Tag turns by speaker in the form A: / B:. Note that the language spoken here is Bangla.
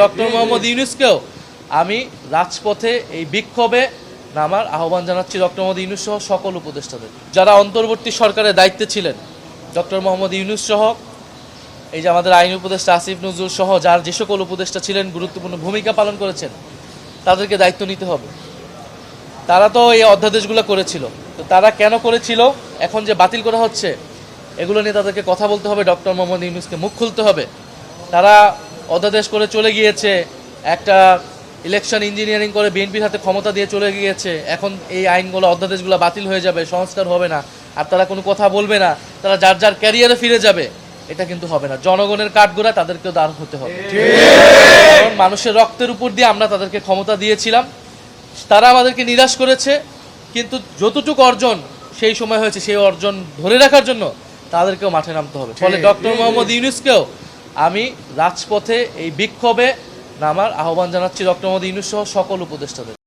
A: ডক্টর মোহাম্মদ ইউনূসকেও আমি রাজপথে এই বিক্ষোভে নামার আহ্বান জানাচ্ছি, ডক্টর মোহাম্মদ ইউনূস সহ সকল উপদেষ্টাদের। যারা অন্তর্বর্তী সরকারের দায়িত্বে ছিলেন, ডক্টর মোহাম্মদ ইউনূস সহ, এই যে আমাদের আইন উপদেষ্টা আসিফ নজরুল সহ যার যে সকল উপদেষ্টা ছিলেন, গুরুত্বপূর্ণ ভূমিকা পালন করেছেন, তাদেরকে দায়িত্ব নিতে হবে। তারা তো এই অধ্যাদেশগুলো করেছিল, তো তারা কেন করেছিল, এখন যে বাতিল করা হচ্ছে, এগুলো নিয়ে তাদেরকে কথা বলতে হবে। ডক্টর মোহাম্মদ ইউনূসকে মুখ খুলতে হবে। তারা অধ্যাদেশ করে চলে গিয়েছে, একটা ইলেকশন ইঞ্জিনিয়ারিং করে বিএনপির হাতে ক্ষমতা দিয়ে চলে গিয়েছে। এখন এই আইনগুলো, অধ্যাদেশগুলো বাতিল হয়ে যাবে, সংস্কার হবে না, আর তারা কোনো কথা বলবে না, তারা যার যার ক্যারিয়ারে ফিরে যাবে। এটা কিন্তু হবে না। জনগণের কাঠগড়া তাদেরকেও দাঁড় হতে হবে। কারণ মানুষের রক্তের উপর দিয়ে আমরা তাদেরকে ক্ষমতা দিয়েছিলাম, তারা আমাদেরকে নিরাশ করেছে, কিন্তু যতটুকু অর্জন সেই সময় হয়েছে, সেই অর্জন ধরে রাখার জন্য তাদেরকেও মাঠে নামতে হবে। ফলে ডক্টর মোহাম্মদ ইউনূসকেও আমি রাজপথে এই বিক্ষোভে নামার আহ্বান জানাচ্ছি, ডক্টর মোহাম্মদ ইউনূস সহ সকল উপদেষ্টাদের।